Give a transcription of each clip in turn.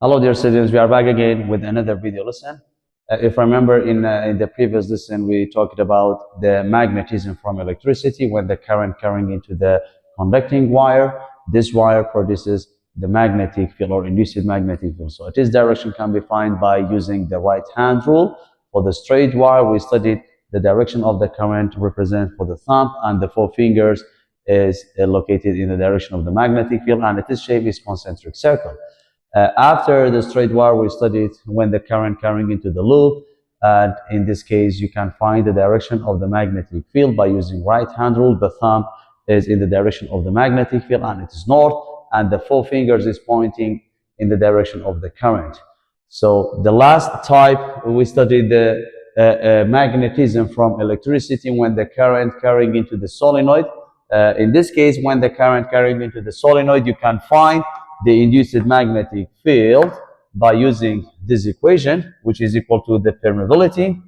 Hello dear students, we are back again with another video lesson. If I remember in the previous lesson we talked about the magnetism from electricity when the current carrying into the conducting wire. This wire produces the magnetic field or induced magnetic field. So its direction can be found by using the right hand rule. For the straight wire we studied the direction of the current represent for the thumb, and the four fingers is located in the direction of the magnetic field, and its shape is concentric circle. After the straight wire, we studied when the current carrying into the loop, and in this case, you can find the direction of the magnetic field by using right hand rule. The thumb is in the direction of the magnetic field, and it is north, and the four fingers is pointing in the direction of the current. So the last type, we studied the magnetism from electricity when the current carrying into the solenoid. In this case, when the current carrying into the solenoid, you can find the induced magnetic field by using this equation, which is equal to the permeability.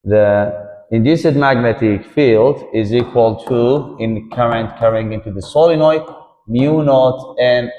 The induced magnetic field is equal to, in current carrying into the solenoid, mu naught Ni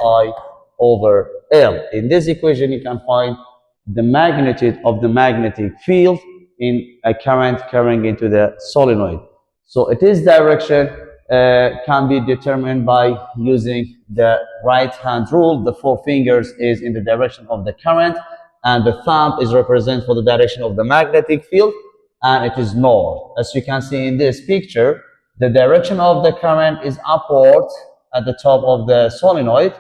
over L. In this equation, you can find the magnitude of the magnetic field in a current carrying into the solenoid. So its direction can be determined by using the right hand rule. The four fingers is in the direction of the current, and the thumb is represent for the direction of the magnetic field, and it is north. As you can see in this picture, the direction of the current is upward at the top of the solenoid,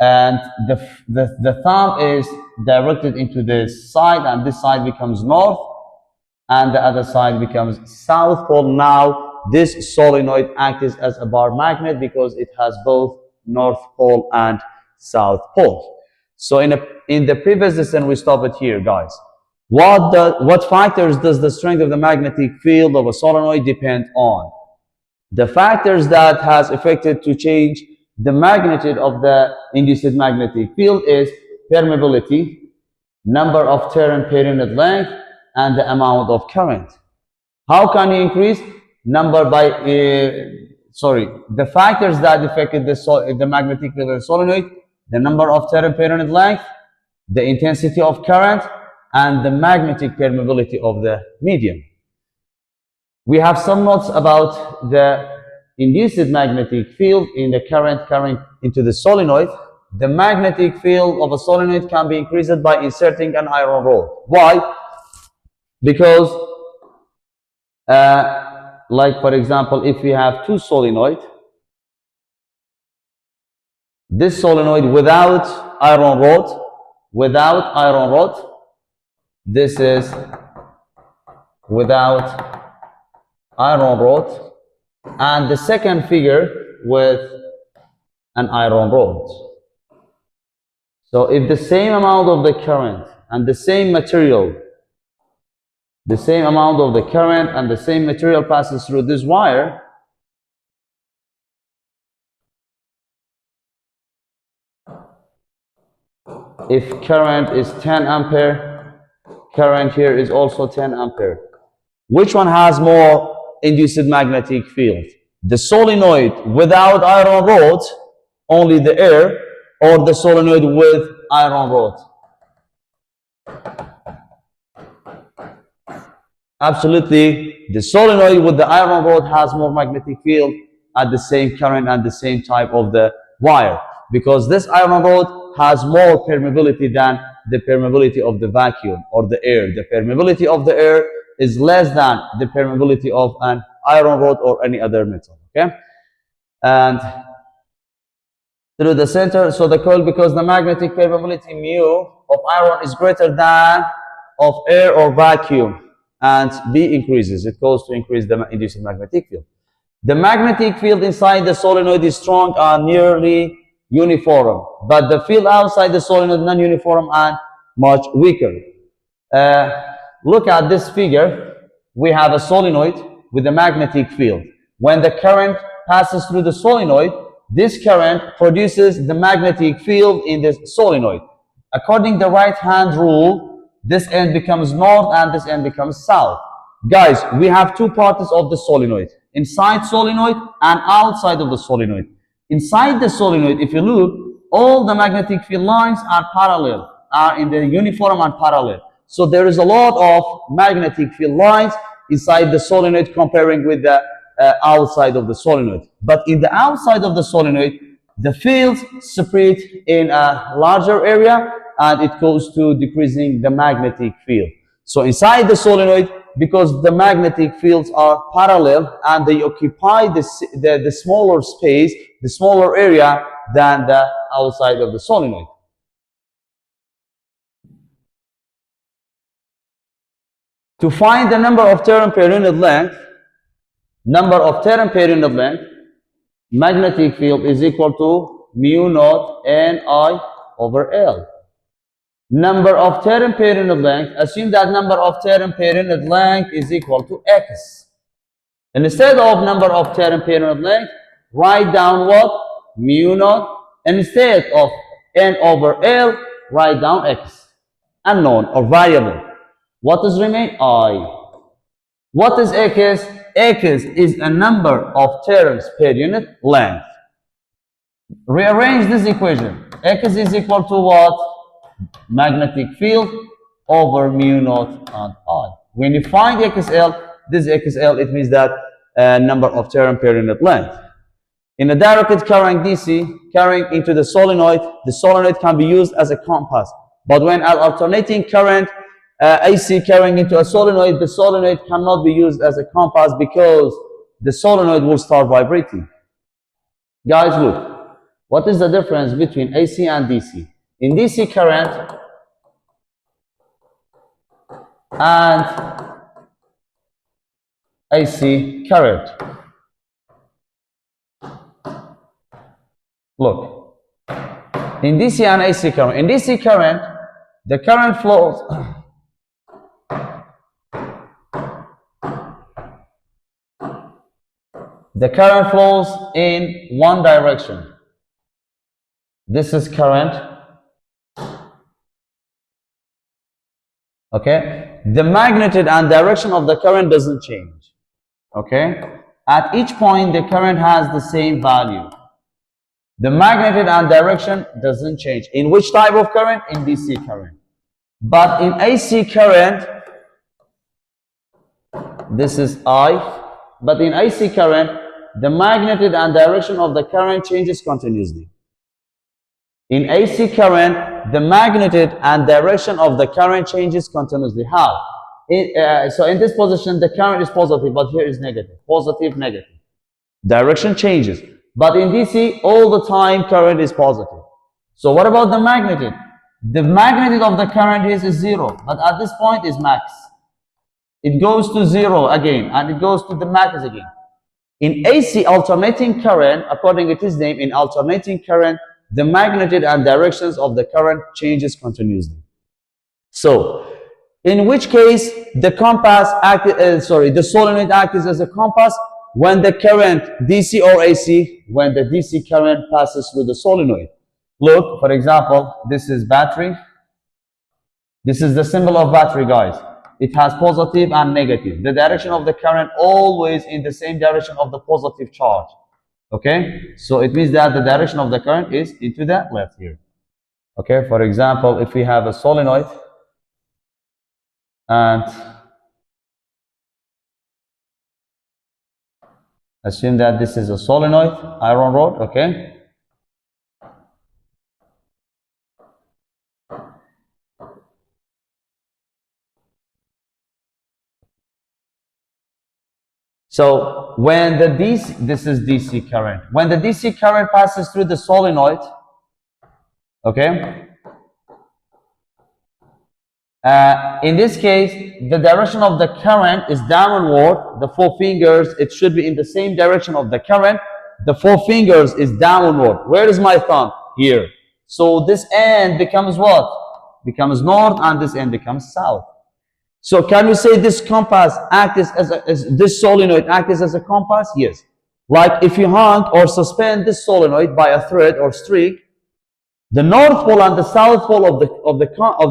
and the thumb is directed into this side, and this side becomes north and the other side becomes south pole. Now this solenoid acts as a bar magnet because it has both north pole and south pole. So in the previous lesson we stopped here, guys. What factors does the strength of the magnetic field of a solenoid depend on? The factors that has affected to change the magnitude of the induced magnetic field is permeability, number of turn per unit length, and the amount of current. How can you increase? The factors that affected the magnetic field of the solenoid: the number of turn per unit length, the intensity of current, and the magnetic permeability of the medium. We have some notes about the induced magnetic field in the current carrying into the solenoid. The magnetic field of a solenoid can be increased by inserting an iron rod. Why? Because like for example, if we have two solenoids, this solenoid without iron rod, this is without iron rod, and the second figure with an iron rod. So if the same amount of the current and the same material, passes through this wire, if current is 10 ampere, current here is also 10 ampere. Which one has more induced magnetic field? The solenoid without iron rod, only the air, or the solenoid with iron rod? Absolutely, the solenoid with the iron rod has more magnetic field at the same current and the same type of the wire, because this iron rod has more permeability than the permeability of the vacuum or the air. The permeability of the air is less than the permeability of an iron rod or any other metal. Okay, and through the center, so the coil, because the magnetic permeability mu of iron is greater than of air or vacuum, and B increases, it goes to increase the induced magnetic field. The magnetic field inside the solenoid is strong and nearly uniform, but the field outside the solenoid is non-uniform and much weaker. Look at this figure. We have a solenoid with a magnetic field. When the current passes through the solenoid, this current produces the magnetic field in this solenoid. According to the right hand rule, this end becomes north and this end becomes south. Guys, we have two parts of the solenoid: inside solenoid and outside of the solenoid. Inside the solenoid, if you look, all the magnetic field lines are parallel, are in the uniform and parallel. So there is a lot of magnetic field lines inside the solenoid comparing with the outside of the solenoid. But in the outside of the solenoid, the fields separate in a larger area and it goes to decreasing the magnetic field. So inside the solenoid, because the magnetic fields are parallel and they occupy the smaller space, the smaller area than the outside of the solenoid. To find the number of turn per unit length, magnetic field is equal to mu naught Ni over L. Number of turn per unit length, assume that number of turn per unit length is equal to X. And instead of number of turn per unit length, write down what? Mu naught. And instead of N over L, write down X. Unknown or variable. What does remain? I. What is X? X is a number of turns per unit length. Rearrange this equation. X is equal to what? Magnetic field over mu naught and I. When you find XL, this XL, it means that number of turn per unit length. In a directed current DC carrying into the solenoid can be used as a compass. But when an alternating current AC carrying into a solenoid, the solenoid cannot be used as a compass because the solenoid will start vibrating. Guys, look, what is the difference between AC and DC? In DC current and AC current. Look, in DC and AC current. In DC current, the current flows in one direction. This is current. Okay, the magnitude and direction of the current doesn't change. Okay, at each point the current has the same value. The magnitude and direction doesn't change. In which type of current? In DC current. But in AC current, this is I. But in AC current, the magnitude and direction of the current changes continuously. In AC current, the magnitude and direction of the current changes continuously. How? So in this position, the current is positive, but here is negative. Positive, negative. Direction changes. But in DC, all the time, current is positive. So what about the magnitude? The magnitude of the current is 0, but at this point is max. It goes to 0 again, and it goes to the max again. In AC alternating current, according to its name, in alternating current, the magnitude and directions of the current changes continuously. So, in which case the the solenoid acts as a compass when the current DC or AC, when the DC current passes through the solenoid. Look, for example, this is battery. This is the symbol of battery, guys. It has positive and negative. The direction of the current always in the same direction of the positive charge. Okay, so it means that the direction of the current is into the left here. Okay, for example, if we have a solenoid and assume that this is a solenoid, iron rod, okay. So when the this is DC current. When the DC current passes through the solenoid, okay, in this case, the direction of the current is downward. The 4 fingers, it should be in the same direction of the current. The 4 fingers is downward. Where is my thumb? Here. So this end becomes what? Becomes north, and this end becomes south. So can we say this compass acts as this solenoid acts as a compass? Yes. Like if you hang or suspend this solenoid by a thread or streak, the north pole and the south pole of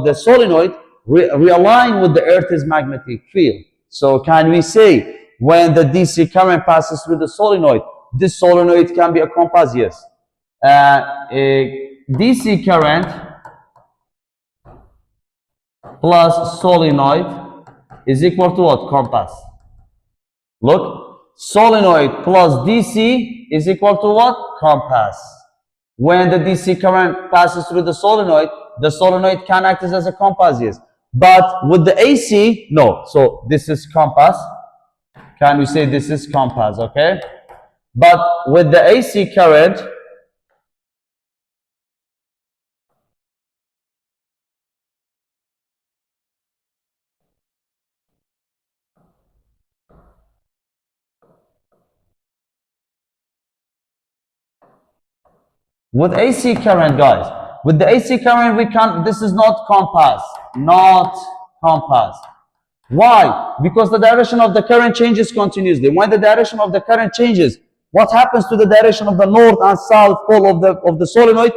the solenoid realign with the Earth's magnetic field. So can we say when the DC current passes through the solenoid, this solenoid can be a compass? Yes. a DC current plus solenoid is equal to what? Compass. Look, solenoid plus DC is equal to what? Compass. When the DC current passes through the solenoid can act as a compass, yes. But with the AC, no. So this is compass. Can we say this is compass, okay? But with the AC current, with AC current, guys, with the AC current, we can't, this is not compass, not compass. Why? Because the direction of the current changes continuously. When the direction of the current changes, what happens to the direction of the north and south pole of the solenoid?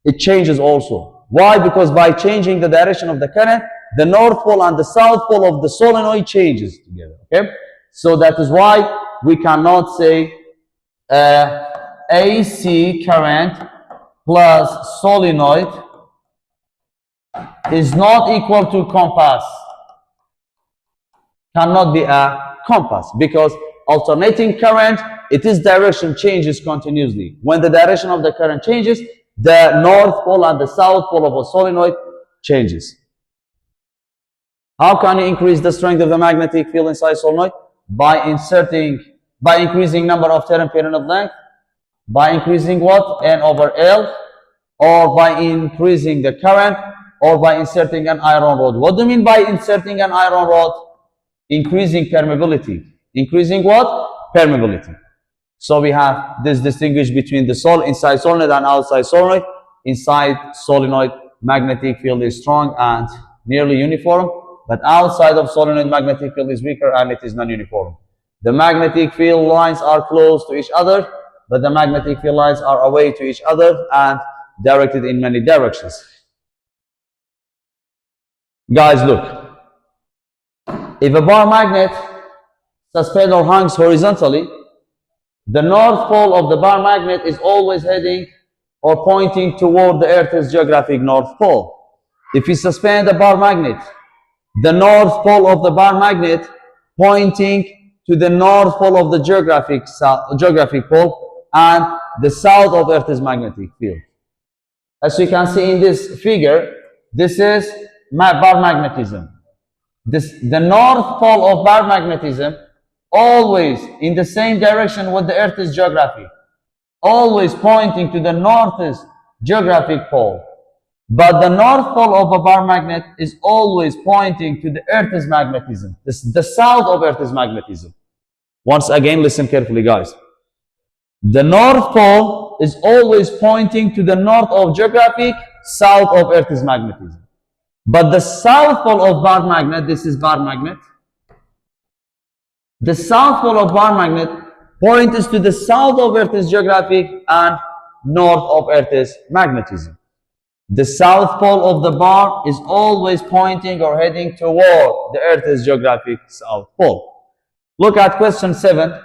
It changes also. Why? Because by changing the direction of the current, the north pole and the south pole of the solenoid changes together. Okay? So that is why we cannot say AC current plus solenoid is not equal to compass. Cannot be a compass, because alternating current, its direction changes continuously. When the direction of the current changes, the north pole and the south pole of a solenoid changes. How can you increase the strength of the magnetic field inside solenoid? By increasing number of turn per unit length, by increasing what? N over L, or by increasing the current, or by inserting an iron rod. What do you mean by inserting an iron rod? Increasing permeability. Increasing what? Permeability. So we have this distinguish between the inside solenoid and outside solenoid. Inside solenoid, magnetic field is strong and nearly uniform, but outside of solenoid, magnetic field is weaker and it is non-uniform. The magnetic field lines are close to each other, but the magnetic field lines are away to each other and directed in many directions. Guys, look. If a bar magnet suspended or hangs horizontally, the north pole of the bar magnet is always heading or pointing toward the Earth's geographic north pole. If you suspend a bar magnet, the north pole of the bar magnet pointing to the north pole of the geographic pole and the south of Earth's magnetic field. As you can see in this figure, this is bar magnetism. The north pole of bar magnetism always in the same direction with the Earth's geography, always pointing to the north's geographic pole. But the north pole of a bar magnet is always pointing to the Earth's magnetism, the south of Earth's magnetism. Once again, listen carefully, guys. The north pole is always pointing to the north of geographic, south of Earth's magnetism. But the south pole of bar magnet, this is bar magnet. The south pole of bar magnet points to the south of Earth's geographic and north of Earth's magnetism. The south pole of the bar is always pointing or heading toward the Earth's geographic south pole. Look at question 7.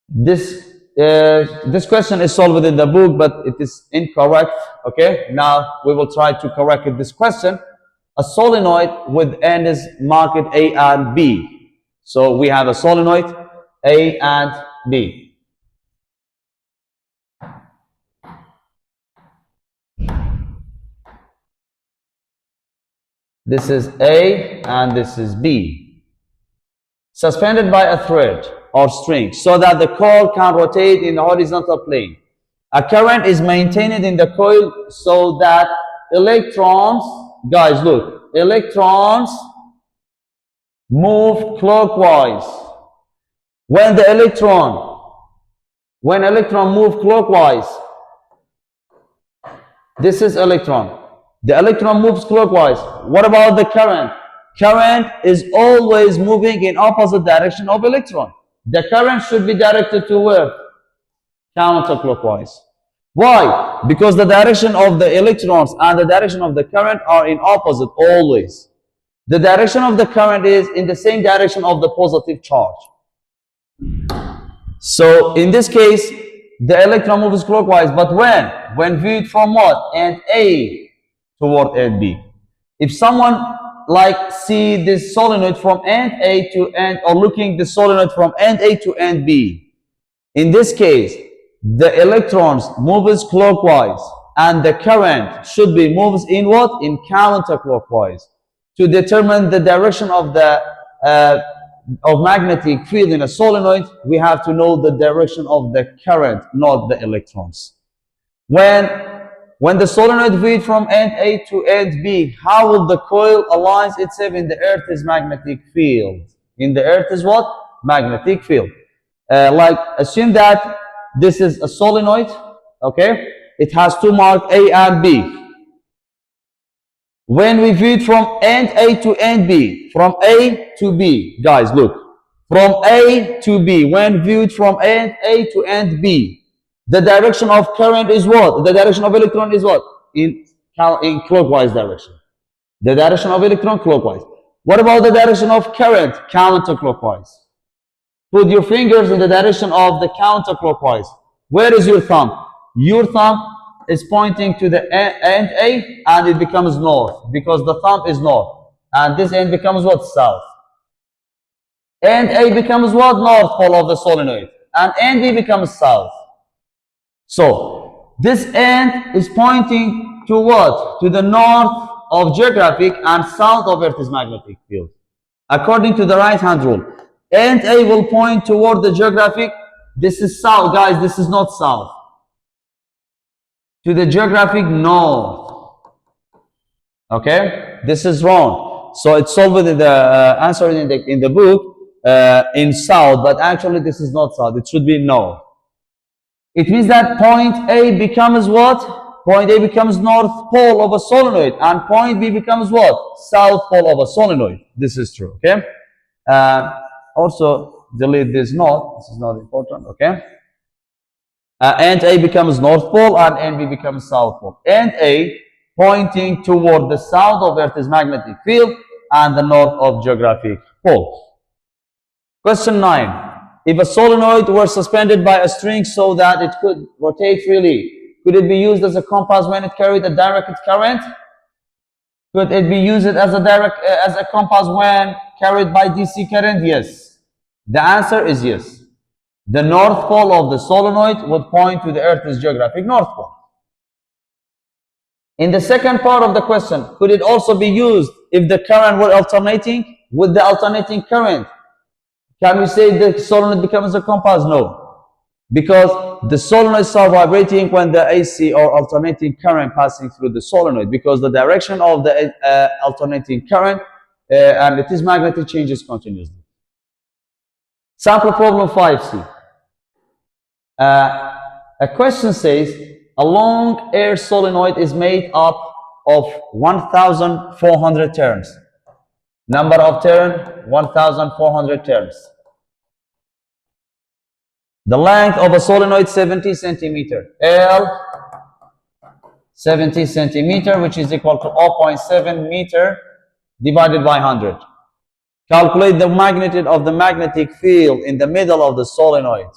This question is solved in the book, but it is incorrect. Okay, now we will try to correct this question. A solenoid with ends marked A and B. So we have a solenoid A and B. This is A and this is B. Suspended by a thread or string so that the coil can rotate in the horizontal plane. A current is maintained in the coil so that electrons, guys look, electrons move clockwise. When electron move clockwise, this is electron. The electron moves clockwise. What about the current? Current is always moving in opposite direction of electron. The current should be directed to where? Counterclockwise. Why? Because the direction of the electrons and the direction of the current are in opposite always. The direction of the current is in the same direction of the positive charge. So in this case, the electron moves clockwise, but when? When viewed from what? End A toward end B. If someone like see this solenoid from end A to end, or looking the solenoid from end A to end B, in this case, the electrons moves clockwise and the current should be moves in what? In counterclockwise. To determine the direction of the magnetic field in a solenoid, we have to know the direction of the current, not the electrons. When the solenoid viewed from end A to end B, how will the coil align itself in the Earth's magnetic field? In the Earth's what? Magnetic field. Like assume that this is a solenoid, okay? It has two marks A and B. When we view it from end A to end B, from A to B, guys, look, from A to B, when viewed from end A to end B, the direction of current is what? The direction of electron is what? In clockwise direction. The direction of electron clockwise. What about the direction of current? Counterclockwise. Put your fingers in the direction of the counterclockwise. Where is your thumb? Your thumb is pointing to the end A and it becomes north because the thumb is north. And this end becomes what? South. End A becomes what? North pole of the solenoid. And end B becomes south. So this end is pointing to what? To the north of geographic and south of Earth's magnetic field. According to the right hand rule, end A will point toward the geographic. This is south, guys. This is not south. To the geographic north. Okay, this is wrong. So it's solved in the answer in the book in south, but actually this is not south. It should be north. It means that point A becomes what? Point A becomes north pole of a solenoid, and point B becomes what? South pole of a solenoid. This is true. Okay. Also delete this note. This is not important. Okay. End A becomes north pole and end B becomes south pole. End A pointing toward the south of Earth's magnetic field and the north of geographic pole. Question 9. If a solenoid were suspended by a string so that it could rotate freely, could it be used as a compass when it carried a directed current? Could it be used as a compass when carried by DC current? Yes. The answer is yes. The north pole of the solenoid would point to the Earth's geographic north pole. In the second part of the question, could it also be used if the current were alternating? With the alternating current, can we say the solenoid becomes a compass? No. Because the solenoids are vibrating when the AC or alternating current passing through the solenoid, because the direction of the alternating current and its magnetic changes continuously. Sample problem 5C. A question says, a long air solenoid is made up of 1,400 turns. Number of turns, 1,400 turns. The length of a solenoid, 70 centimeter. L, 70 centimeter, which is equal to 0.7 meter divided by 100. Calculate the magnitude of the magnetic field in the middle of the solenoid.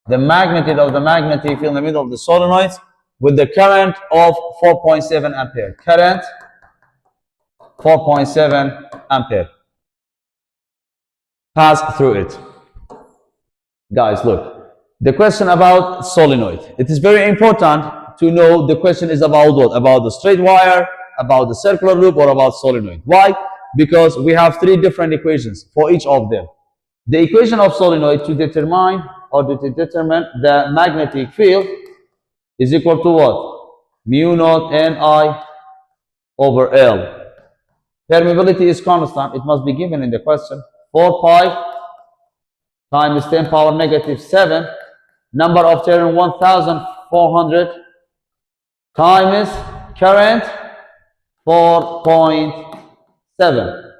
The magnitude of the magnetic field in the middle of the solenoid with the current of 4.7 ampere. Current 4.7 ampere. Pass through it. Guys, look. The question about solenoid. It is very important to know the question is about what? About the straight wire, about the circular loop, or about solenoid. Why? Because we have three different equations for each of them. The equation of solenoid to determine the magnetic field is equal to what? Mu naught Ni over L. Permeability is constant. It must be given in the question. 4 pi times 10 power negative 7. Number of turns 1,400 times current 4.7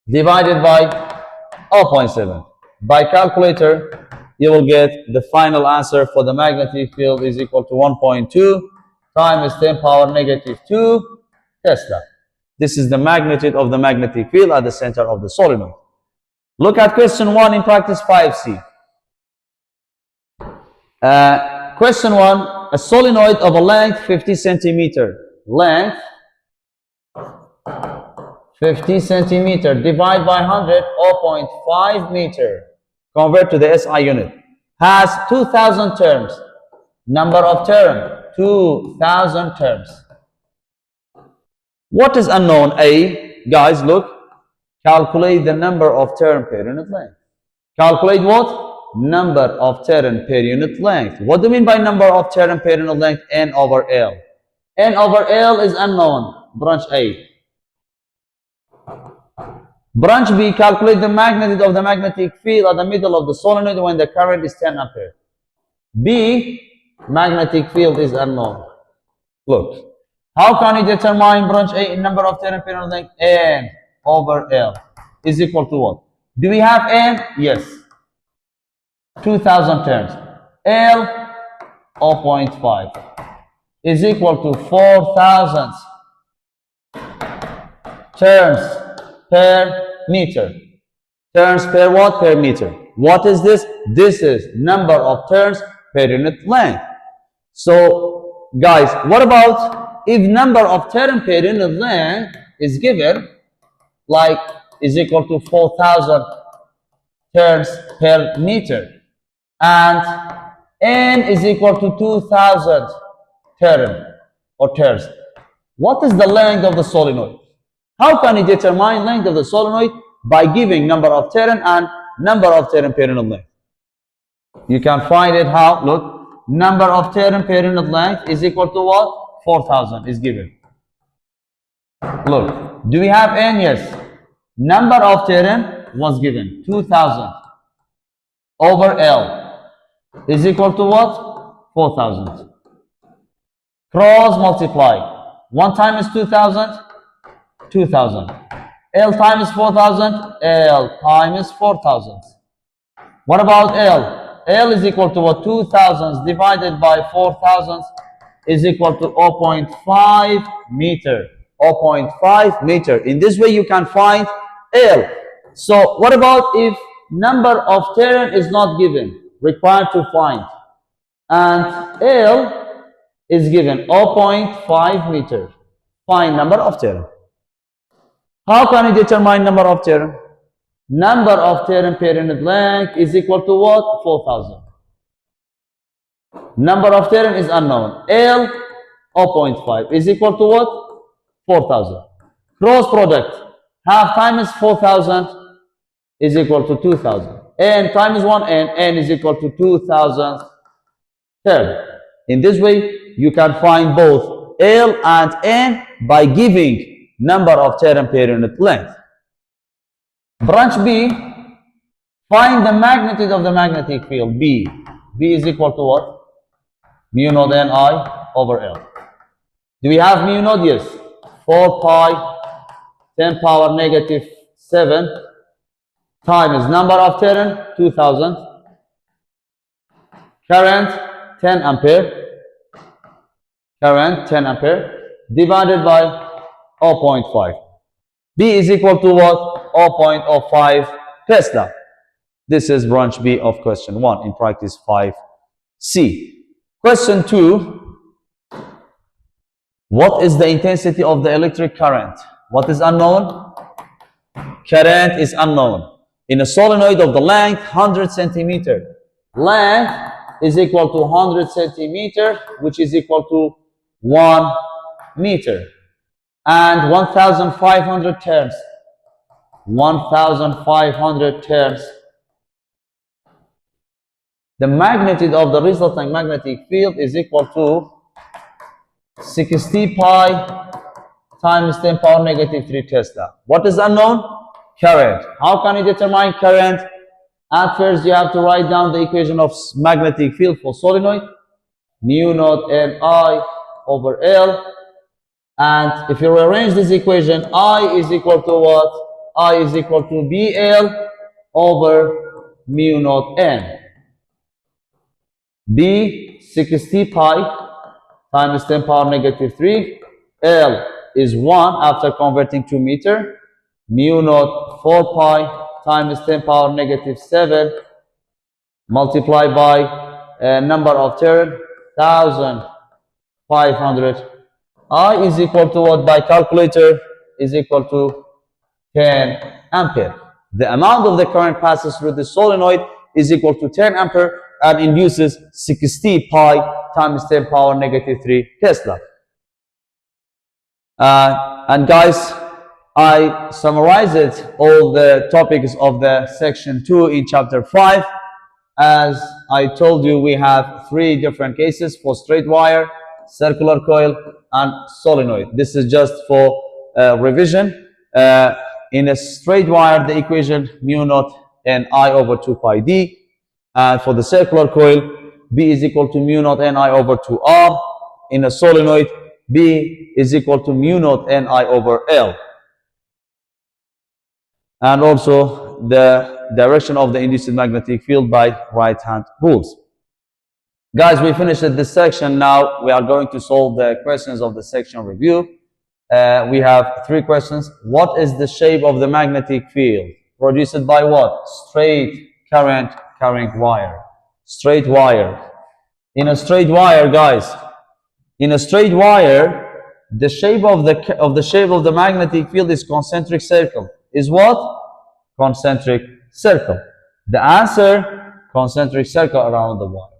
divided by 0.7. By calculator, you will get the final answer for the magnetic field is equal to 1.2 times 10 power negative 2 Tesla. This is the magnitude of the magnetic field at the center of the solenoid. Look at question 1 in practice 5C. Question 1. A solenoid of a length 50 centimeter. Length 50 centimeter. Divide by 100, 0.5 meter. Convert to the SI unit. Has 2,000 terms. Number of terms, 2,000 terms. What is unknown? A, guys, look. Calculate the number of term per unit length. Calculate what? Number of term per unit length. What do you mean by number of term per unit length? N over L. N over L is unknown. Branch A. Branch B, calculate the magnitude of the magnetic field at the middle of the solenoid when the current is 10 ampere. B, magnetic field is unknown. Look, how can you determine branch A number of term per unit length? N over L is equal to what? Do we have N? Yes. 2,000 terms. L 0.5 is equal to 4,000 terms per meter. Terms per what? Per meter. What is this? This is number of turns per unit length. So, guys, what about if number of turns per unit length is given, like is equal to 4,000 turns per meter, and N is equal to 2,000 turns or turns. What is the length of the solenoid? How can you determine length of the solenoid? By giving number of turns and number of turns per unit length. You can find it how? Look, number of turns per unit length is equal to what? 4,000 is given. Look, do we have N? Yes. Number of turns was given, 2,000 over L is equal to what? 4,000. Cross multiply. 1 times 2,000, 2,000. L times 4,000, L times 4,000. What about L? L is equal to what? 2,000 divided by 4,000 is equal to 0.5 meter. 0.5 meter. In this way you can find L. So what about if number of turn is not given? Required to find. And L is given 0.5 meter. Find number of turn. How can you determine number of turn? Number of turn per unit length is equal to what? 4,000. Number of turn is unknown. L 0.5 is equal to what? 4,000. Cross product. Half times 4,000 is equal to 2,000. N times 1 N is equal to 2,000 turn. In this way, you can find both L and N by giving number of turn per unit length. Branch B, find the magnitude of the magnetic field, B. B is equal to what? Mu naught Ni over L. Do we have mu naught? Yes. 4 pi 10 power negative 7 times number of turn, 2,000. Current, 10 ampere. Current, 10 ampere. Divided by 0.5. B is equal to what? 0.05 Tesla. This is branch B of question 1 in practice 5C. Question 2. What is the intensity of the electric current? What is unknown? Current is unknown. In a solenoid of the length 100 centimeter. Length is equal to 100 centimeter, which is equal to 1 meter. And 1,500 turns. 1,500 turns. The magnitude of the resulting magnetic field is equal to 60 pi times 10 power negative 3 Tesla. What is unknown? Current. How can you determine current? At first, you have to write down the equation of magnetic field for solenoid. Mu naught Ni over L. And if you rearrange this equation, I is equal to what? I is equal to BL over mu naught N. B 60 pi times 10 power negative 3. L is 1 after converting to meter. Mu naught 4 pi times 10 power negative 7 multiplied by number of turn, 1500. I is equal to what by calculator is equal to 10 ampere. The amount of the current passes through the solenoid is equal to 10 ampere and induces 60 pi times 10 power negative 3 Tesla. And guys, I summarized all the topics of the section 2 in chapter 5. As I told you, we have 3 different cases for straight wire, circular coil, and solenoid. This is just for revision. In a straight wire, the equation mu naught n I over 2 pi d. And for the circular coil, B is equal to mu naught n I over 2 r. In a solenoid, B is equal to mu naught n I over L. And also the direction of the induced magnetic field by right-hand rules. Guys, we finished this section. Now we are going to solve the questions of the section review. We have 3 questions. What is the shape of the magnetic field produced by what? Straight current carrying wire. Straight wire. In a straight wire, guys, in a straight wire, the shape of the magnetic field is concentric circle. Is what? Concentric circle. The answer, concentric circle around the wire.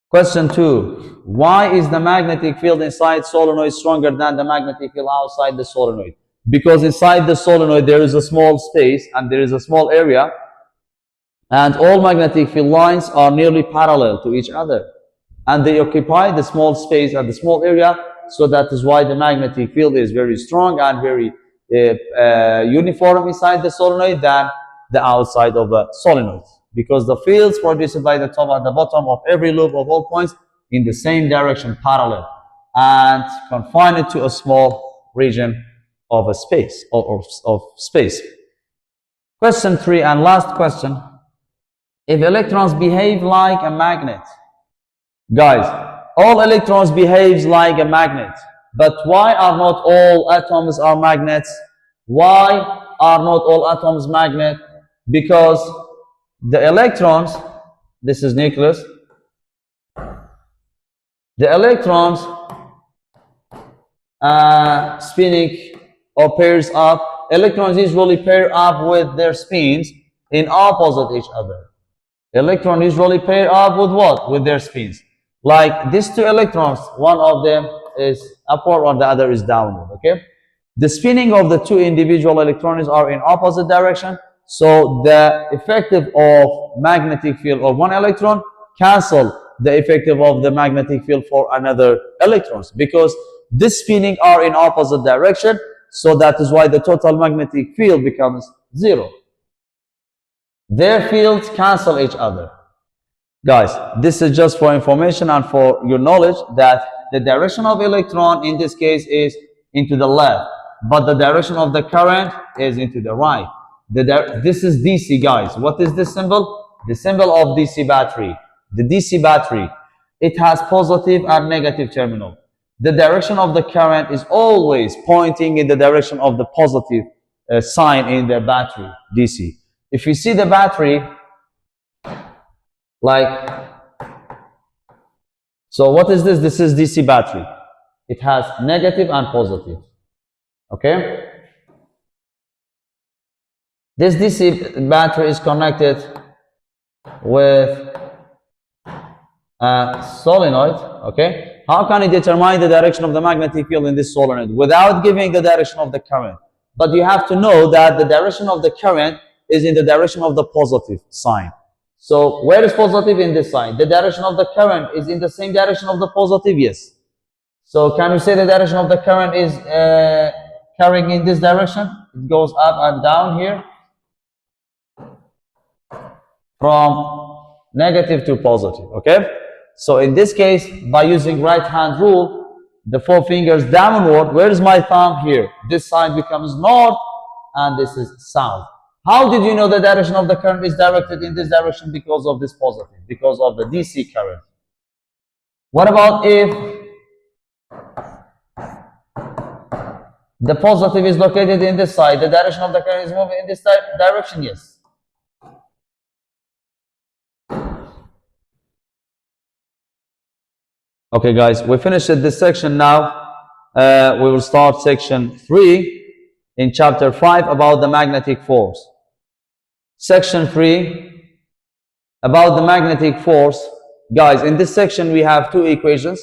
Question 2. Why is the magnetic field inside solenoid stronger than the magnetic field outside the solenoid? Because inside the solenoid there is a small space and there is a small area, and all magnetic field lines are nearly parallel to each other, and they occupy the small space and the small area. So that is why the magnetic field is very strong and very uniform inside the solenoid than the outside of the solenoid, because the fields produced by the top and the bottom of every loop of all points in the same direction, parallel, and confined to a small region of a space of space. Question 3 and last question. If electrons behave like a magnet, guys, all electrons behave like a magnet, but why are not all atoms are magnets? Why are not all atoms magnet? Because the electrons, this is nucleus, the electrons spinning or pairs up, electrons usually pair up with their spins in opposite each other. Electrons usually pair up with what? With their spins. Like these 2 electrons, one of them is upward or the other is downward, okay? The spinning of the 2 individual electrons are in opposite direction, so the effective of magnetic field of one electron cancel the effective of the magnetic field for another electrons, because this spinning are in opposite direction, so that is why the total magnetic field becomes 0. Their fields cancel each other. Guys, this is just for information and for your knowledge that the direction of electron in this case is into the left, but the direction of the current is into the right. This is DC, guys. What is this symbol? The symbol of DC battery. The DC battery, it has positive and negative terminal. The direction of the current is always pointing in the direction of the positive sign in the battery, DC. If you see the battery, like, so what is this? This is DC battery. It has negative and positive. Okay? This DC battery is connected with a solenoid. Okay? How can you determine the direction of the magnetic field in this solenoid without giving the direction of the current? But you have to know that the direction of the current is in the direction of the positive sign. So where is positive in this sign? The direction of the current is in the same direction of the positive, yes. So can you say the direction of the current is carrying in this direction? It goes up and down here from negative to positive, okay? So in this case, by using right hand rule, the 4 fingers downward, where is my thumb? Here. This side becomes north and this is south. How did you know the direction of the current is directed in this direction? Because of this positive, because of the DC current. What about if the positive is located in this side? The direction of the current is moving in this direction? Yes. Okay, guys, we finished this section now. We will start section 3 in chapter 5 about the magnetic force. Section 3 about the magnetic force. Guys, in this section we have two equations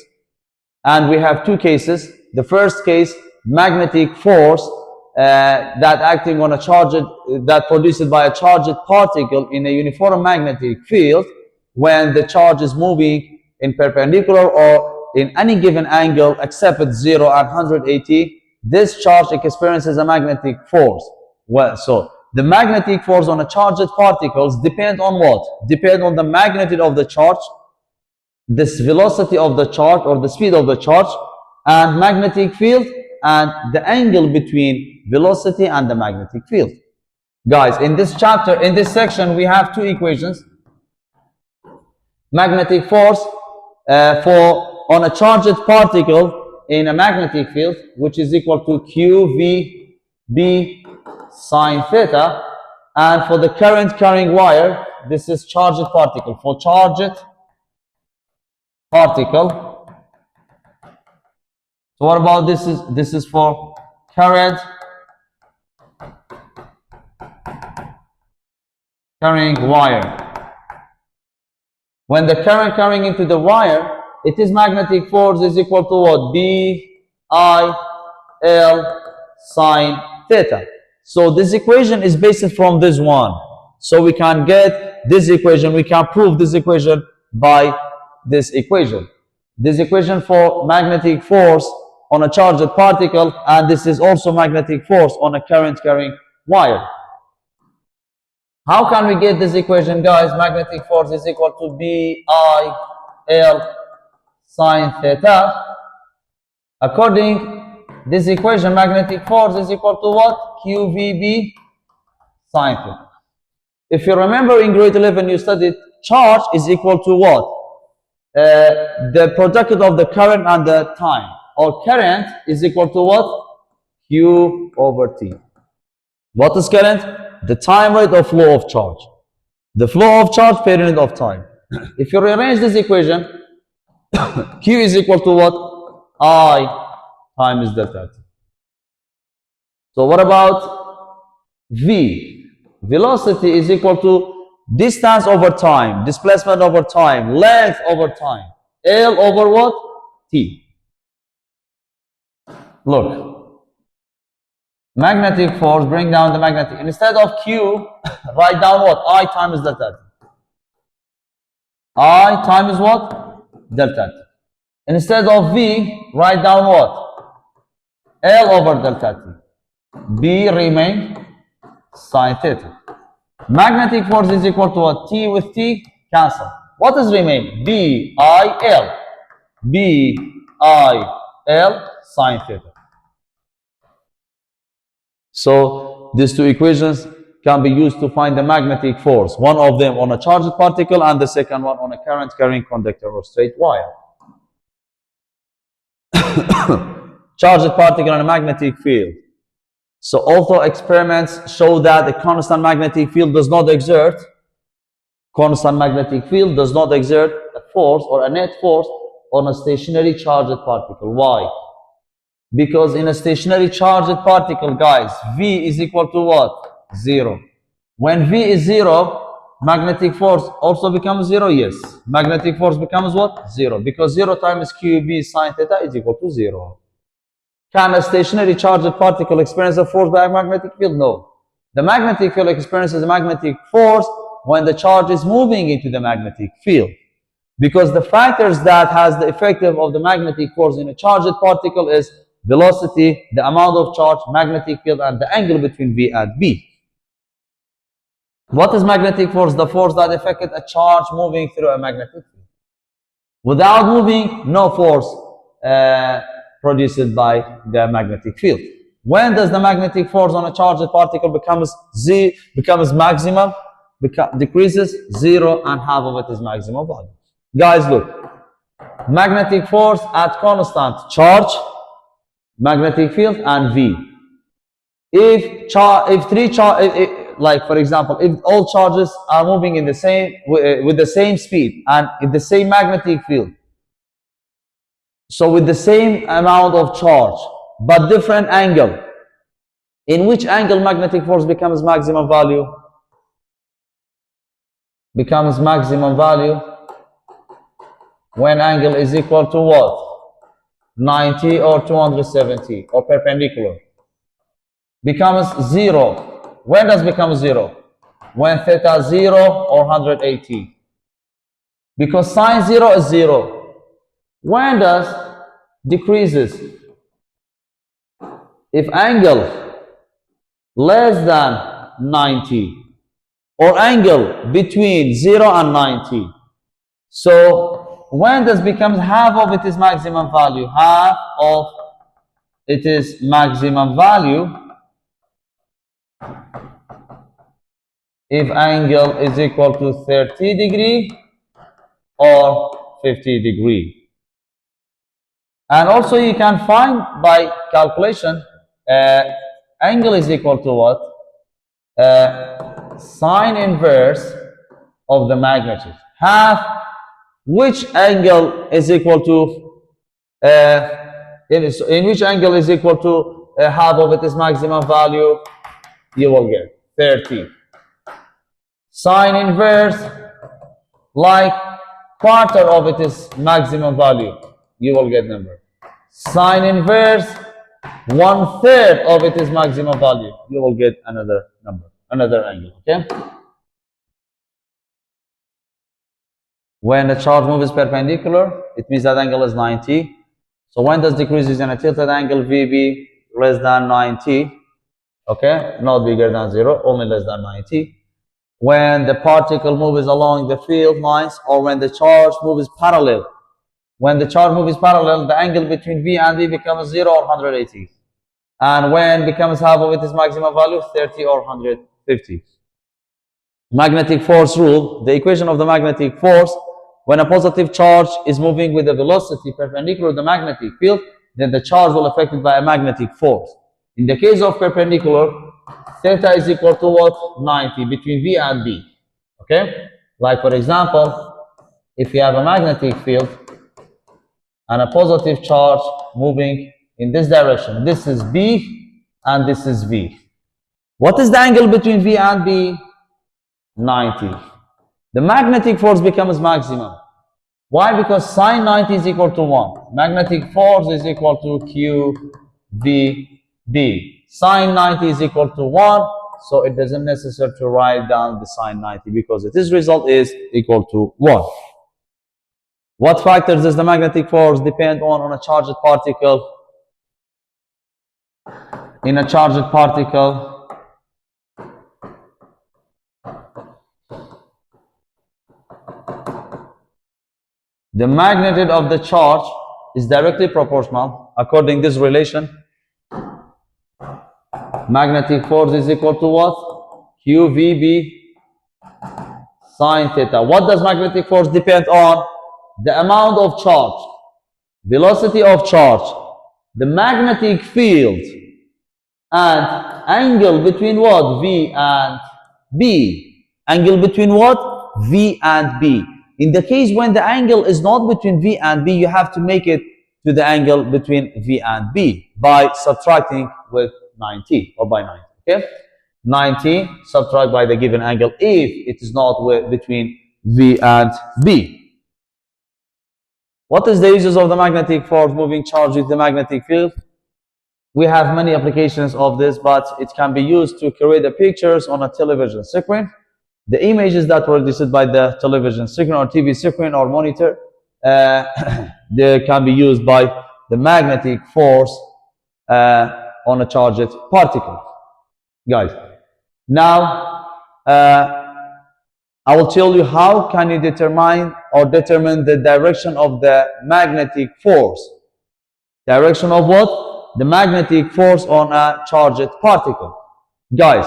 and we have two cases. The first case, magnetic force that acting on a charged, that produced by a charged particle in a uniform magnetic field when the charge is moving in perpendicular or in any given angle except 0 and 180, this charge experiences a magnetic force. Well, so the magnetic force on a charged particles depend on what? Depend on the magnitude of the charge, this velocity of the charge or the speed of the charge, and magnetic field, and the angle between velocity and the magnetic field. Guys, in this chapter, in this section, we have two equations. Magnetic force on a charged particle in a magnetic field, which is equal to QVB sine theta, and for the current carrying wire, this is charged particle. For charged particle, so what about this? This is for current carrying wire. When the current carrying into the wire, it is magnetic force is equal to what? B I L sine theta. So this equation is based from this one. So we can get this equation, we can prove this equation by this equation. This equation for magnetic force on a charged particle, and this is also magnetic force on a current carrying wire. How can we get this equation, guys? Magnetic force is equal to B-I-L sine theta. According this equation, magnetic force is equal to what? QVB sine theta. If you remember in grade 11 you studied charge is equal to what? The product of the current and the time. Or current is equal to what? Q over T. What is current? The time rate or flow of charge. The flow of charge per unit of time. If you rearrange this equation, Q is equal to what? I times delta T. So what about V? Velocity is equal to distance over time, displacement over time, length over time. L over what? T. Look, magnetic force, bring down the magnetic. Instead of Q, write down what? I times delta T. I times what? Delta T. Instead of V, write down what? L over delta T. B remain sine theta. Magnetic force is equal to what? T with T, cancel. What is remain? B, I, L. B, I, L sine theta. So these two equations can be used to find the magnetic force. One of them on a charged particle and the second one on a current carrying conductor or straight wire. Charged particle and a magnetic field. So although experiments show that a constant magnetic field does not exert, a force or a net force on a stationary charged particle. Why? Because in a stationary charged particle, guys, V is equal to what? 0. When V is 0, magnetic force also becomes 0? Yes. Magnetic force becomes what? 0. Because 0 times QB sine theta is equal to 0. Can a stationary charged particle experience a force by a magnetic field? No. The magnetic field experiences a magnetic force when the charge is moving into the magnetic field. Because the factors that has the effect of the magnetic force in a charged particle is velocity, the amount of charge, magnetic field, and the angle between V and B. What is magnetic force? The force that affected a charge moving through a magnetic field. Without moving, no force produced by the magnetic field. When does the magnetic force on a charged particle becomes maximum, decreases? 0 and half of it is maximum value. Guys, look. Magnetic force at constant charge, magnetic field, and V. Like for example, if all charges are moving in the same with the same speed and in the same magnetic field, So with the same amount of charge, but different angle. In which angle magnetic force becomes maximum value? Becomes maximum value when angle is equal to what? 90 or 270 or perpendicular. Becomes 0. When does become 0? When theta 0 or 180. Because sine 0 is 0. When does decreases? If angle less than 90 or angle between 0 and 90. So when does becomes half of it is maximum value? Half of it is maximum value if angle is equal to 30 degree or 50 degree. And also you can find by calculation angle is equal to what? Sine inverse of the magnitude. Half which angle is equal to in which angle is equal to half of its maximum value? You will get 30. Sine inverse like quarter of its maximum value, you will get number. Sine inverse 1/3 of its maximum value, you will get another number, another angle. Okay. When the charge moves perpendicular, it means that angle is 90. So when does decreases in a tilted angle VB less than 90? Okay, not bigger than 0, only less than 90. When the particle moves along the field lines or when the charge moves parallel. When the charge moves parallel, the angle between V and B becomes 0 or 180. And when becomes half of its maximum value, 30 or 150. Magnetic force rule, the equation of the magnetic force, when a positive charge is moving with a velocity perpendicular to the magnetic field, then the charge will be affected by a magnetic force. In the case of perpendicular, theta is equal to what? 90 between V and B. Okay? Like for example, if you have a magnetic field and a positive charge moving in this direction, this is B and this is V. What is the angle between V and B? 90. The magnetic force becomes maximum. Why? Because sine 90 is equal to 1. Magnetic force is equal to Q V B. Sine 90 is equal to 1, so it doesn't necessary to write down the sine 90 because its result is equal to 1. What factors does the magnetic force depend on a charged particle? In a charged particle, the magnitude of the charge is directly proportional according to this relation. Magnetic force is equal to what? QVB sine theta. What does magnetic force depend on? The amount of charge, velocity of charge, the magnetic field, and angle between what? V and B. Angle between what? V and B. In the case when the angle is not between V and B, you have to make it to the angle between V and B by subtracting with 90 or by 90. Okay, 90 subtract by the given angle if it is not between V and B. What is the uses of the magnetic force moving charge with the magnetic field? We have many applications of this, but it can be used to create the pictures on a television screen. The images that were released by the television screen or TV screen or monitor, they can be used by the magnetic force on a charged particle. Guys, now I will tell you how can you determine the direction of the magnetic force. Direction of what? The magnetic force on a charged particle. Guys,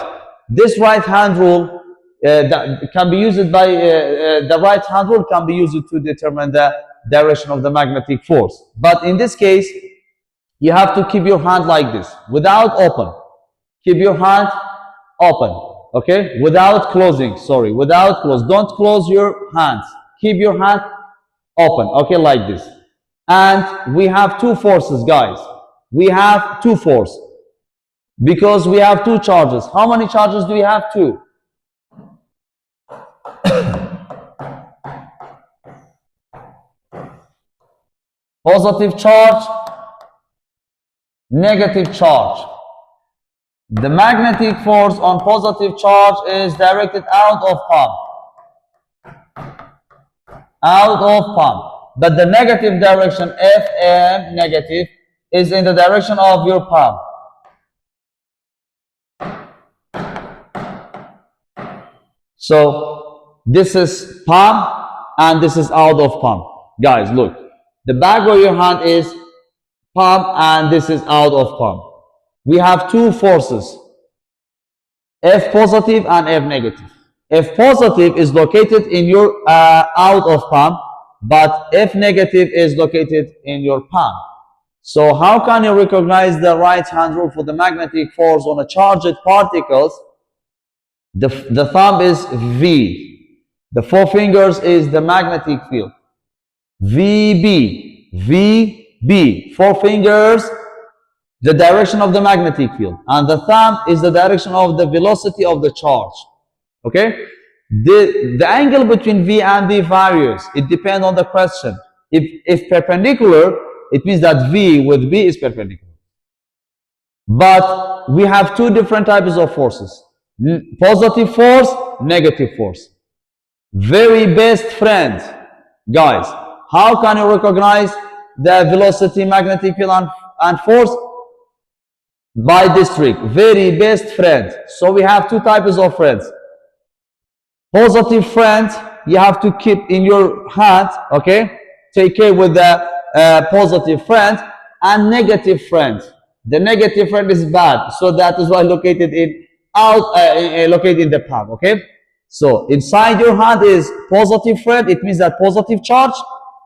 this right hand rule that can be used by the right hand rule can be used to determine the direction of the magnetic force. But in this case, you have to keep your hand like this, without open. Keep your hand open, okay? Without closing, sorry, without close. Don't close your hands. Keep your hand open, okay, like this. And we have two forces, guys. We have two forces because we have two charges. How many charges do we have? Two. Positive charge, negative charge. The magnetic force on positive charge is directed out of palm. Out of palm. But the negative direction, Fm negative, is in the direction of your palm. So this is palm and this is out of palm. Guys, look. The back of your hand is palm and this is out of palm. We have two forces, F positive and F negative. F positive is located in your out of palm, but F negative is located in your palm. So how can you recognize the right hand rule for the magnetic force on a charged particles? The thumb is V. The four fingers is the magnetic field. VB, VB, four fingers, the direction of the magnetic field, and the thumb is the direction of the velocity of the charge. Okay, the angle between V and B varies. It depends on the question. If perpendicular, it means that V with B is perpendicular. But we have two different types of forces: positive force, negative force. Very best friend, guys. How can you recognize the velocity, magnetic field, and force? By this trick, very best friend. So we have two types of friends. Positive friend, you have to keep in your hand, okay? Take care with the positive friend, and negative friend. The negative friend is bad, so that is why located in located in the palm, okay? So inside your hand is positive friend, it means that positive charge,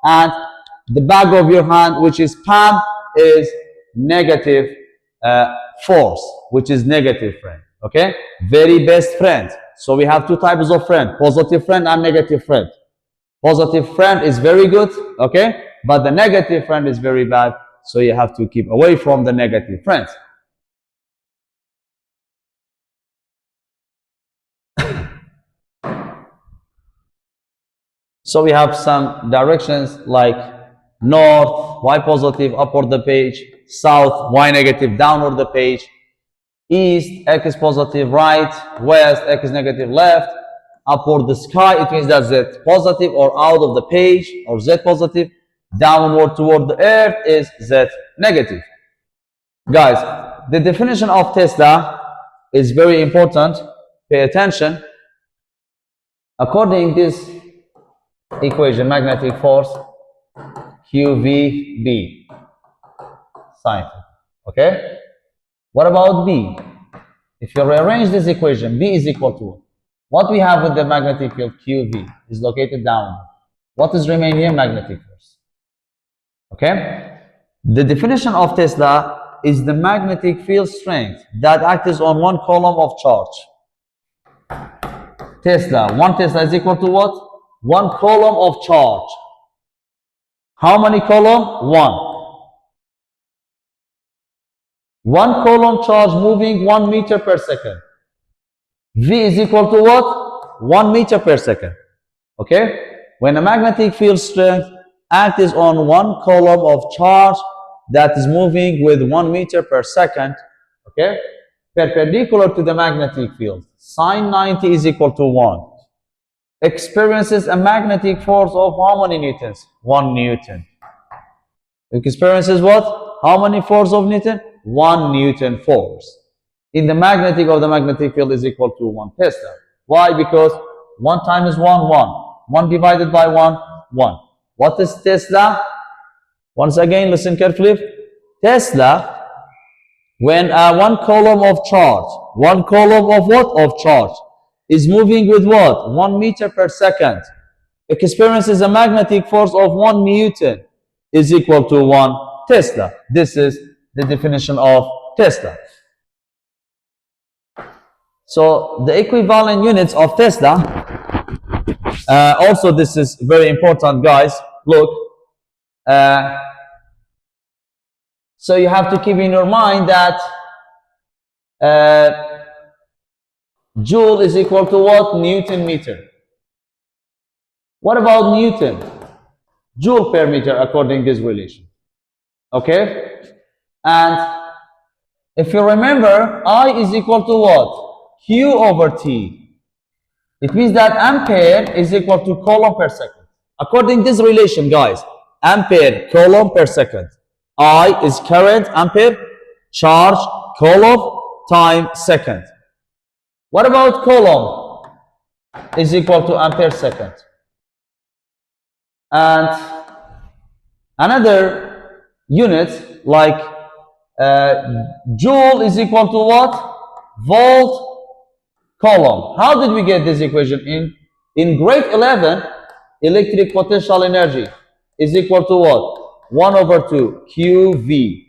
and the back of your hand, which is palm, is negative force, which is negative friend. Okay, very best friend. So we have two types of friend: positive friend and negative friend. Positive friend is very good, okay, but the negative friend is very bad. So you have to keep away from the negative friends. So we have some directions like north, Y positive, upward the page; south, Y negative, downward the page; east, X positive, right; west, X negative, left; upward the sky, it means that Z positive or out of the page, or Z positive; downward toward the earth is Z negative. Guys, the definition of Tesla is very important. Pay attention. According to this equation, magnetic force QVB sine. Okay? What about B? If you rearrange this equation, B is equal to what we have with the magnetic field QV is located downward. What is remaining here? Magnetic force. Okay? The definition of Tesla is the magnetic field strength that acts on one coulomb of charge. Tesla, one Tesla is equal to what? One coulomb of charge. How many coulomb? One. One coulomb charge moving 1 meter per second. V is equal to what? 1 meter per second. Okay? When a magnetic field strength acts on one coulomb of charge that is moving with 1 meter per second, okay, perpendicular to the magnetic field, sine 90 is equal to 1. Experiences a magnetic force of how many newtons? 1 Newton. Experiences what? How many force of Newton? 1 Newton force. In the magnetic of the magnetic field is equal to 1 Tesla. Why? Because 1 times 1, 1. 1 divided by 1, 1. What is Tesla? Once again, listen carefully. Tesla, when one coulomb of charge, one coulomb of what? Of charge, is moving with what? 1 meter per second. Experiences a magnetic force of 1 Newton is equal to 1 Tesla. This is the definition of Tesla. So the equivalent units of Tesla, also this is very important, guys. Look, So you have to keep in your mind that joule is equal to what? Newton meter. What about Newton? Joule per meter according to this relation. Okay? And if you remember, I is equal to what? Q over T. It means that ampere is equal to coulomb per second. According to this relation, guys, ampere, coulomb per second. I is current, ampere, charge, coulomb, time, second. What about coulomb? Is equal to ampere second. And another unit like joule is equal to what? Volt coulomb. How did we get this equation? In grade 11, electric potential energy is equal to what? 1 over 2 QV.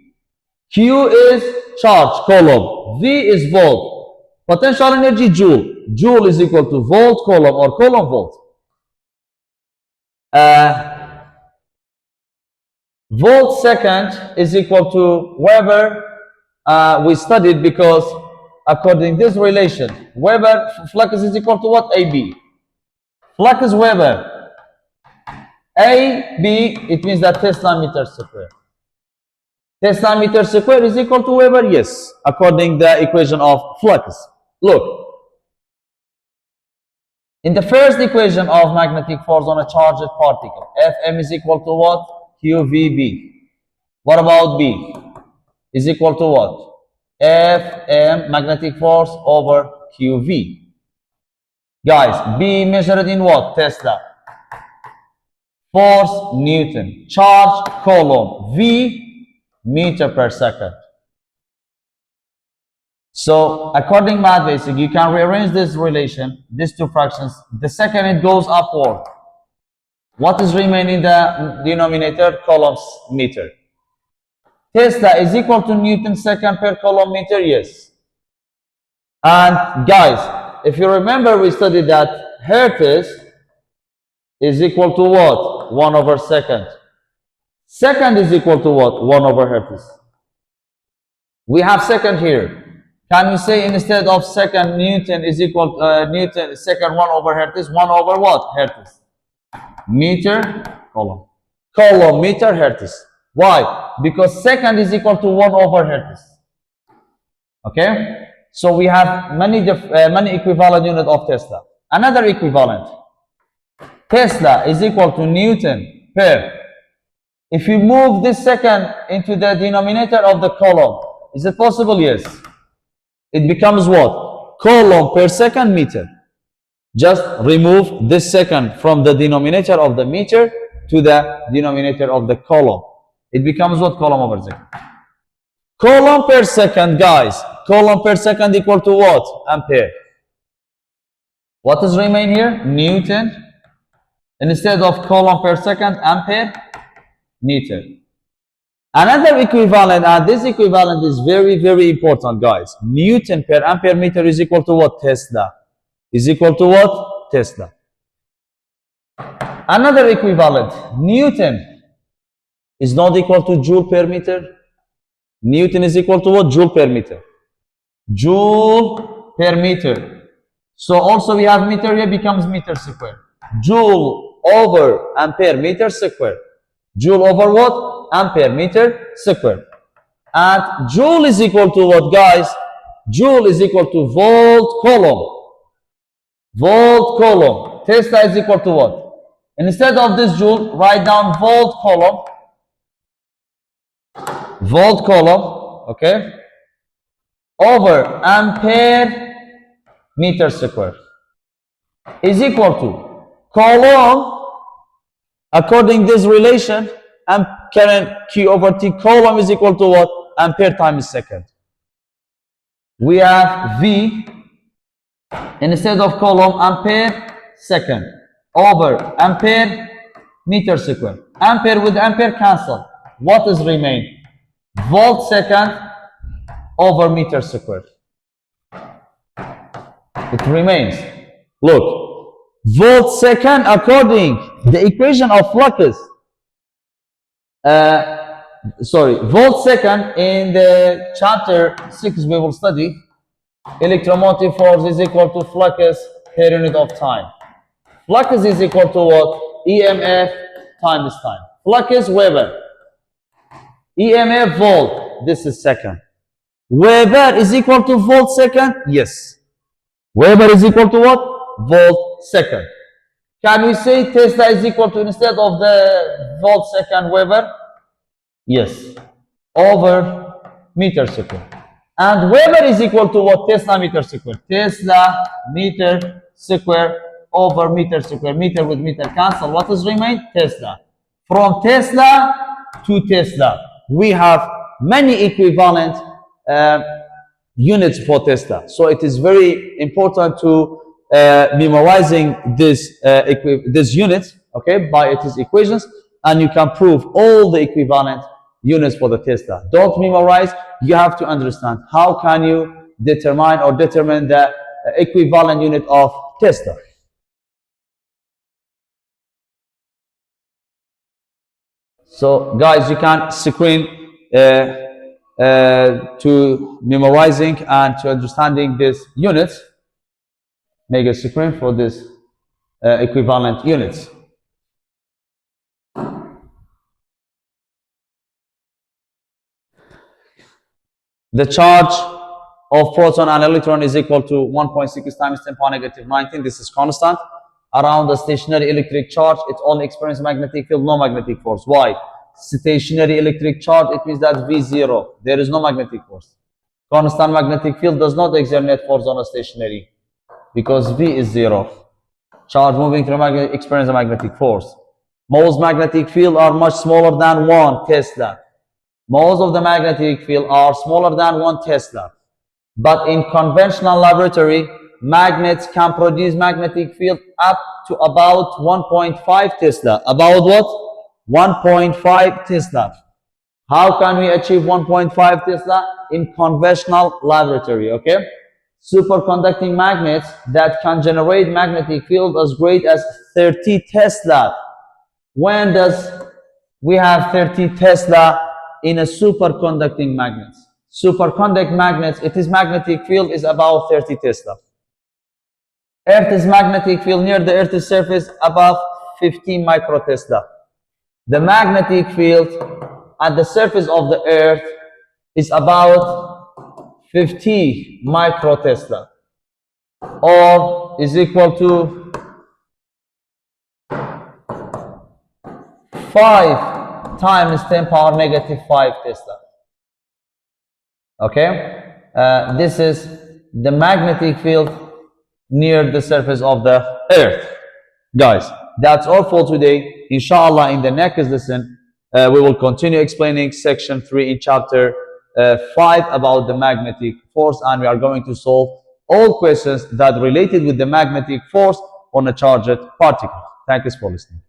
Q is charge, coulomb. V is volt. Potential energy, joule. Joule is equal to volt coulomb or coulomb volt. Volt second is equal to Weber. We studied because according to this relation, Weber flux is equal to what? AB. Flux is Weber. AB, it means that Tesla meter square. Tesla meter square is equal to Weber? Yes, according to the equation of flux. Look, in the first equation of magnetic force on a charged particle, Fm is equal to what? QVB. What about B? Is equal to what? Fm, magnetic force, over QV. Guys, B measured in what? Tesla. Force, Newton. Charge, coulomb. V, meter per second. So, according to math basic, you can rearrange this relation, these two fractions. The second it goes upward. What is remaining in the denominator? Coulomb's meter. Tesla is equal to Newton second per coulomb meter? Yes. And guys, if you remember, we studied that Hertz is equal to what? 1 over second. Second is equal to what? 1 over Hertz. We have second here. Can we say instead of second, Newton is equal Newton second 1 over Hertz? 1 over what? Hertz. Meter, coulomb. Coulomb, meter, Hertz. Why? Because second is equal to 1 over Hertz. Okay? So we have many equivalent units of Tesla. Another equivalent. Tesla is equal to Newton per. If you move this second into the denominator of the coulomb, is it possible? Yes. It becomes what? Coulomb per second meter. Just remove this second from the denominator of the meter to the denominator of the coulomb. It becomes what? Coulomb over second. Coulomb per second, guys. Coulomb per second equal to what? Ampere. What is remain here? Newton. Instead of coulomb per second, ampere, meter. Another equivalent, and this equivalent is very, very important, guys. Newton per ampere meter is equal to what? Tesla. Is equal to what? Tesla. Another equivalent, Newton is not equal to joule per meter. Newton is equal to what? Joule per meter. Joule per meter. So also we have meter here becomes meter square. Joule over ampere meter square. Joule over what? Ampere meter square. And joule is equal to what, guys? Joule is equal to volt coulomb. Volt coulomb. Tesla is equal to what? Instead of this joule, write down volt coulomb. Volt coulomb, okay? Over ampere meter square is equal to coulomb, according to this relation, current Q over T, coulomb is equal to what? Ampere times second. We have V, instead of coulomb, ampere second, over ampere meter square. Ampere with ampere cancel. What is remain? Volt second over meter square. It remains. Look, volt second according the equation of flux. volt second. In the chapter 6 we will study electromotive force is equal to flux per unit of time. Flux is equal to what? EMF times time. Flux Weber. EMF volt. This is second. Weber is equal to volt second? Yes. Weber is equal to what? Volt second. Can we say Tesla is equal to, instead of the volt second, Weber? Yes. Over meter square. And Weber is equal to what? Tesla meter square. Tesla meter square over meter square. Meter with meter cancel. What is remain? Tesla. From Tesla to Tesla, we have many equivalent units for Tesla. So it is very important to memorizing this unit, okay, by its equations, and you can prove all the equivalent units for the Tesla. Don't memorize. You have to understand how can you determine the equivalent unit of Tesla. So guys, you can screen to memorizing and to understanding these units. Make a screen for this equivalent units. The charge of proton and electron is equal to 1.6 times 10 power negative 19. This is constant. Around the stationary electric charge, it only experiences magnetic field, no magnetic force. Why? Stationary electric charge, it means that V0. There is no magnetic force. Constant magnetic field does not exert net force on a stationary because V is 0. Charge moving through magnet experiences a magnetic force. Most magnetic field are much smaller than 1 Tesla. Most of the magnetic field are smaller than 1 Tesla. But in conventional laboratory, magnets can produce magnetic field up to about 1.5 Tesla. About what? 1.5 Tesla. How can we achieve 1.5 Tesla? In conventional laboratory, okay? Superconducting magnets that can generate magnetic field as great as 30 Tesla. When does we have 30 Tesla in a superconducting magnet? Superconducting magnets, its magnetic field is about 30 Tesla. Earth's magnetic field near the Earth's surface above 15 microtesla. The magnetic field at the surface of the Earth is about 50 microtesla, or is equal to 5 times 10 power negative 5 Tesla. Okay, this is the magnetic field near the surface of the Earth. Guys, that's all for today. Inshallah, in the next lesson, we will continue explaining section 3 in chapter 5 about the magnetic force, and we are going to solve all questions that related with the magnetic force on a charged particle. Thank you for listening.